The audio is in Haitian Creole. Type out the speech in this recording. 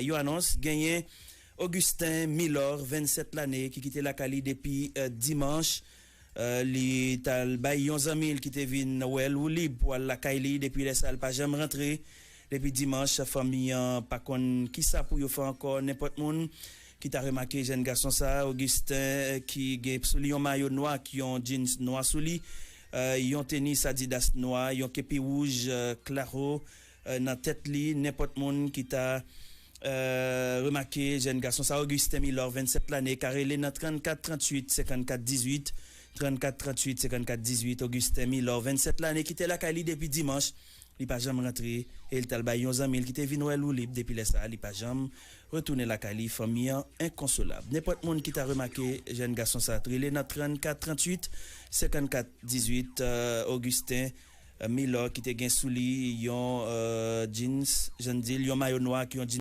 yo annonce gagné Augustin Milor 27 l'année qui quitté la Cali depuis dimanche li tal bay yon zamil qui te vin wel ou libre pour la Cali depuis les salles pas jamais rentré depuis dimanche famille pas kon qui ça pour yo faire encore n'importe monde qui t'a remarqué jeune garçon ça Augustin qui gen sous li yon maillot noir qui ont jeans noir sous li yon tennis Adidas noir yon képi rouge claro dans tête li n'importe monde qui t'a remarqué jeune garçon ça Augustin Milor 27 l'année carrelé dans 34 38 54 18 34 38 54 18 Augustin Milor 27 l'année qui était la Cali depuis dimanche il pas jamais rentré et il t'a bay yon zamil qui était vinn ou libre depuis les ça il pas jamais retourner la Cali famille inconsolable n'importe monde qui t'a remarqué jeune garçon ça trélé dans 34 38 54 18 Augustin Milor qui te gen sous li yon jeans jeune dit yon maillot noir qui ont